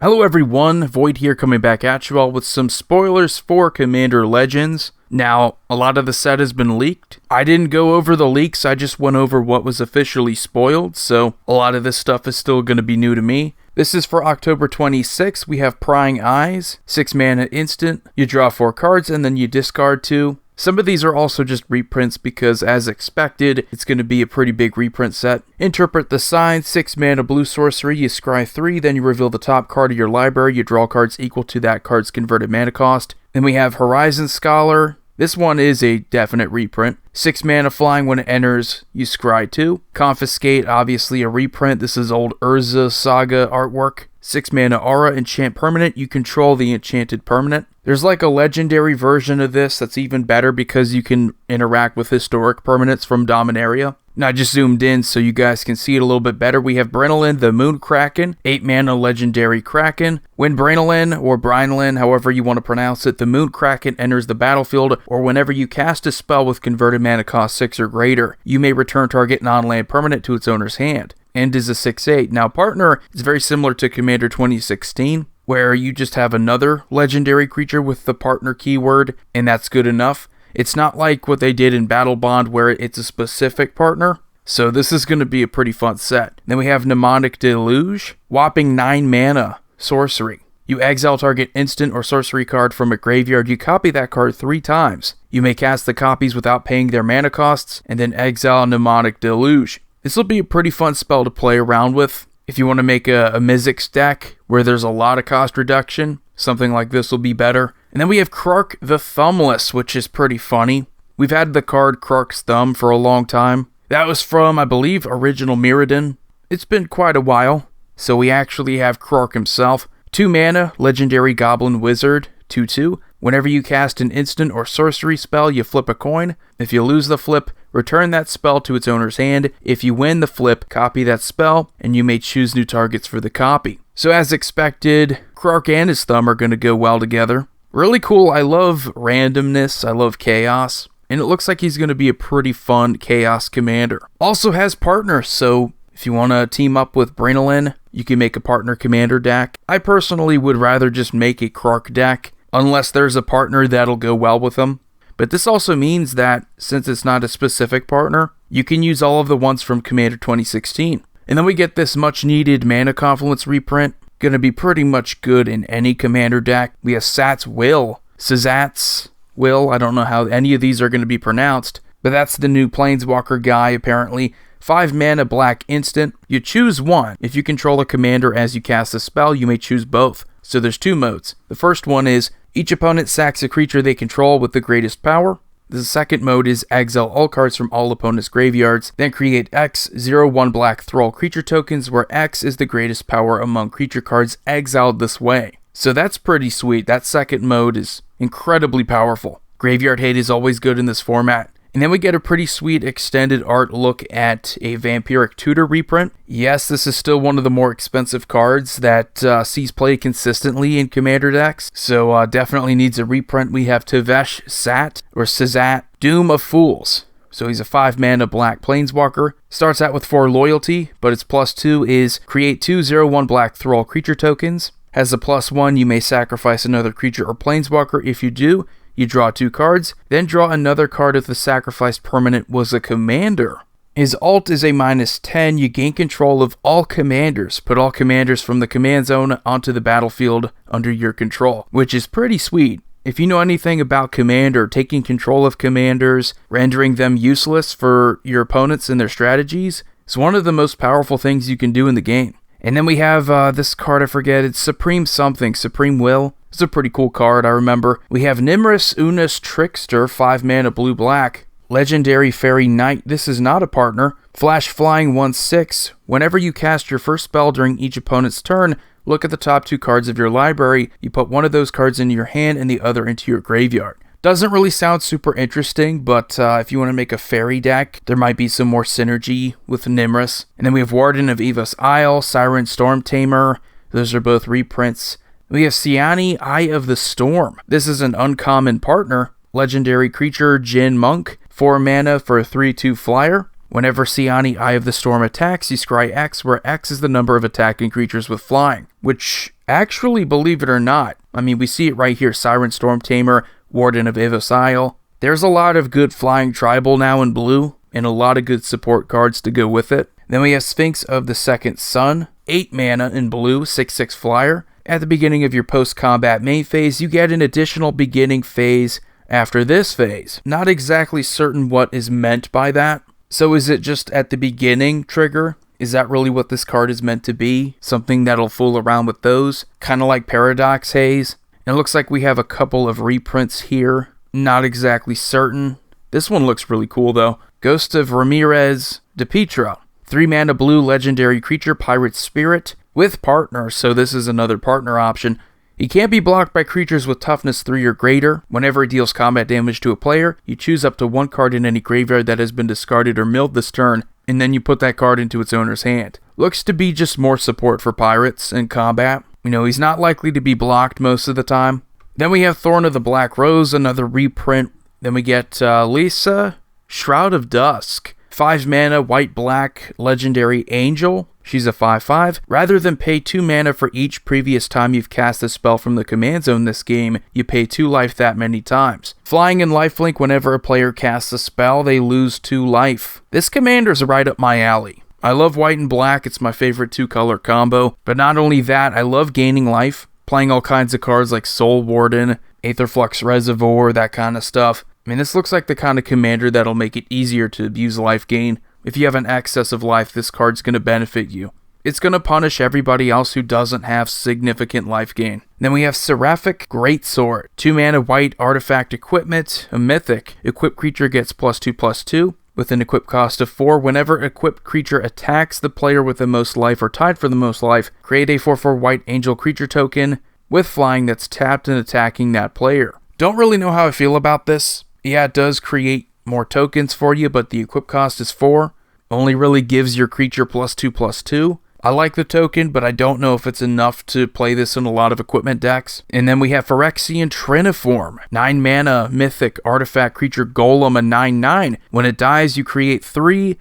Hello everyone, Void here coming back at you all with some spoilers for Commander Legends. Now, a lot of the set has been leaked. I didn't go over the leaks, I just went over what was officially spoiled, so a lot of this stuff is still going to be new to me. This is for October 26th. We have Prying Eyes, 6 mana instant. You draw 4 cards and then you discard 2. Some of these are also just reprints because, as expected, it's going to be a pretty big reprint set. Interpret the Signs, 6 mana blue sorcery, you scry 3, then you reveal the top card of your library, you draw cards equal to that card's converted mana cost. Then we have Horizon Scholar. This one is a definite reprint. 6 mana flying, when it enters, you scry 2. Confiscate, obviously a reprint. This is old Urza Saga artwork. 6 mana aura, enchant permanent, you control the enchanted permanent. There's like a legendary version of this that's even better because you can interact with historic permanents from Dominaria. Now I just zoomed in so you guys can see it a little bit better. We have Brynolin, the Moon Kraken, 8 mana legendary Kraken. When Brynolin, or Brynolin, however you want to pronounce it, the Moon Kraken enters the battlefield, or whenever you cast a spell with converted mana cost 6 or greater, you may return target non-land permanent to its owner's hand. And is a 6/8. Now partner is very similar to Commander 2016, where you just have another legendary creature with the partner keyword, and that's good enough. It's not like what they did in Battle Bond where it's a specific partner. So this is going to be a pretty fun set. Then we have Mnemonic Deluge, whopping 9 mana sorcery. You exile target instant or sorcery card from a graveyard. You copy that card 3 times. You may cast the copies without paying their mana costs, and then exile Mnemonic Deluge. This will be a pretty fun spell to play around with. If you want to make a Mizzix deck where there's a lot of cost reduction, something like this will be better. And then we have Crook the Thumbless, which is pretty funny. We've had the card Crook's Thumb for a long time. That was from, I believe, original Mirrodin. It's been quite a while. So we actually have Crook himself. 2 mana, legendary Goblin Wizard, 2/2. Whenever you cast an instant or sorcery spell, you flip a coin. If you lose the flip, return that spell to its owner's hand. If you win the flip, copy that spell, and you may choose new targets for the copy. So as expected, Crook and his Thumb are going to go well together. Really cool. I love randomness. I love chaos. And it looks like he's going to be a pretty fun chaos commander. Also has partners, so if you want to team up with Brynolin, you can make a partner commander deck. I personally would rather just make a Crook deck, unless there's a partner that'll go well with him. But this also means that, since it's not a specific partner, you can use all of the ones from Commander 2016. And then we get this much needed Mana Confluence reprint. Gonna be pretty much good in any commander deck. We have Sat's Will. Sazat's Will. I don't know how any of these are going to be pronounced, but that's the new Planeswalker guy apparently. 5 mana black instant. You choose one. If you control a commander as you cast a spell, you may choose both. So there's 2 modes. The first one is each opponent sacks a creature they control with the greatest power. The second mode is exile all cards from all opponents' graveyards, then create X 0/1 black thrall creature tokens where X is the greatest power among creature cards exiled this way. So that's pretty sweet. That second mode is incredibly powerful. Graveyard hate is always good in this format. And then we get a pretty sweet extended art look at a Vampiric Tutor reprint. Yes, this is still one of the more expensive cards that sees play consistently in commander decks, so definitely needs a reprint. We have Tevesh Sat, or Sazat, Doom of Fools. So he's a 5 mana black planeswalker. Starts out with 4 loyalty, but its +2 is create 2 0/1 black thrall creature tokens. Has a +1, you may sacrifice another creature or planeswalker. If you do, you draw 2 cards, then draw another card if the sacrificed permanent was a commander. His ult is a -10. You gain control of all commanders. Put all commanders from the command zone onto the battlefield under your control, which is pretty sweet. If you know anything about Commander, taking control of commanders, rendering them useless for your opponents and their strategies, is one of the most powerful things you can do in the game. And then we have this card, I forget, it's Supreme something, Supreme Will. It's a pretty cool card, I remember. We have Nimrus Unas Trickster, 5 mana blue-black. Legendary Fairy Knight, this is not a partner. Flash Flying 1/6. Whenever you cast your first spell during each opponent's turn, look at the top 2 cards of your library. You put one of those cards into your hand and the other into your graveyard. Doesn't really sound super interesting, but if you want to make a fairy deck, there might be some more synergy with Nimrus. And then we have Warden of Eva's Isle, Siren Storm Tamer. Those are both reprints. We have Siani, Eye of the Storm. This is an uncommon partner. Legendary creature, Jin Monk. 4 mana for a 3/2 flyer. Whenever Siani, Eye of the Storm attacks, you scry X, where X is the number of attacking creatures with flying, which Actually, believe it or not, I mean, we see it right here, Siren, Storm Tamer, Warden of Avos Isle. There's a lot of good flying tribal now in blue, and a lot of good support cards to go with it. Then we have Sphinx of the Second Sun, 8 mana in blue, 6/6 flyer. At the beginning of your post-combat main phase, you get an additional beginning phase after this phase. Not exactly certain what is meant by that. So is it just at the beginning trigger? Is that really what this card is meant to be? Something that'll fool around with those? Kind of like Paradox Haze. And it looks like we have a couple of reprints here. Not exactly certain. This one looks really cool though. Ghost of Ramirez de Pietro. 3 mana blue legendary creature, Pirate Spirit, with partner, so this is another partner option. He can't be blocked by creatures with toughness 3 or greater. Whenever it deals combat damage to a player, you choose up to 1 card in any graveyard that has been discarded or milled this turn, and then you put that card into its owner's hand. Looks to be just more support for pirates in combat. You know, he's not likely to be blocked most of the time. Then we have Thorn of the Black Rose, another reprint. Then we get Lisa, Shroud of Dusk. 5 mana, white-black, legendary angel. She's a 5/5. Rather than pay 2 mana for each previous time you've cast a spell from the command zone this game, you pay 2 life that many times. Flying and lifelink, whenever a player casts a spell, they lose 2 life. This commander's right up my alley. I love white and black, it's my favorite 2-color combo. But not only that, I love gaining life. Playing all kinds of cards like Soul Warden, Aetherflux Reservoir, that kind of stuff. I mean, this looks like the kind of commander that'll make it easier to abuse life gain. If you have an excess of life, this card's going to benefit you. It's going to punish everybody else who doesn't have significant life gain. Then we have Seraphic Greatsword. 2 mana white artifact equipment, a mythic. Equipped creature gets +2/+2 with an equip cost of 4. Whenever equipped creature attacks the player with the most life or tied for the most life, create a 4/4 white angel creature token with flying that's tapped and attacking that player. Don't really know how I feel about this. Yeah, it does create more tokens for you, but the equip cost is 4. Only really gives your creature +2/+2. I like the token, but I don't know if it's enough to play this in a lot of equipment decks. And then we have Phyrexian Triniform. 9 mana, mythic, artifact creature golem, a 9/9. When it dies, you create 3/3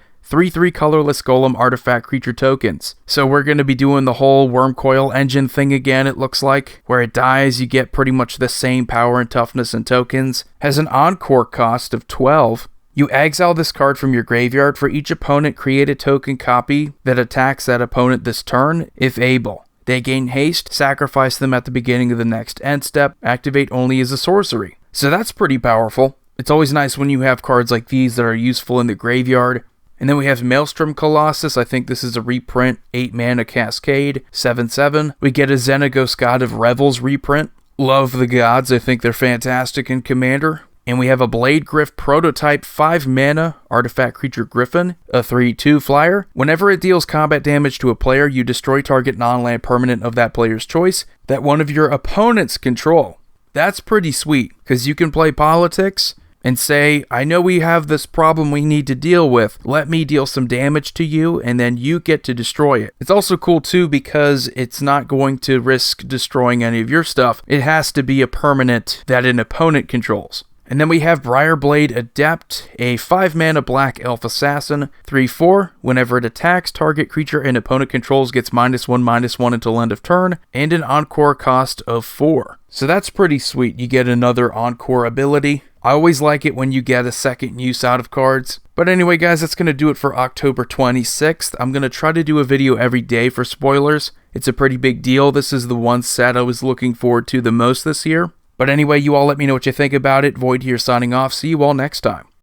colorless golem artifact creature tokens. So we're going to be doing the whole Wormcoil engine thing again, it looks like. Where it dies, you get pretty much the same power and toughness and tokens. Has an encore cost of 12. You exile this card from your graveyard. For each opponent, create a token copy that attacks that opponent this turn, if able. They gain haste, sacrifice them at the beginning of the next end step, activate only as a sorcery. So that's pretty powerful. It's always nice when you have cards like these that are useful in the graveyard. And then we have Maelstrom Colossus. I think this is a reprint. 8 mana Cascade, 7/7. We get a Xenagos God of Revels reprint. Love the gods. I think they're fantastic in Commander. And we have a Blade Griff prototype, 5 mana artifact creature Griffin, a 3/2 flyer. Whenever it deals combat damage to a player, you destroy target non-land permanent of that player's choice that one of your opponents control. That's pretty sweet, because you can play politics and say, I know we have this problem we need to deal with. Let me deal some damage to you, and then you get to destroy it. It's also cool too because it's not going to risk destroying any of your stuff. It has to be a permanent that an opponent controls. And then we have Briar Blade Adept, a 5 mana black elf assassin, 3/4. Whenever it attacks, target creature and opponent controls gets -1/-1 until end of turn, and an encore cost of 4. So that's pretty sweet. You get another encore ability. I always like it when you get a second use out of cards. But anyway, guys, that's going to do it for October 26th. I'm going to try to do a video every day for spoilers. It's a pretty big deal. This is the one set I was looking forward to the most this year. But anyway, you all let me know what you think about it. Void here signing off. See you all next time.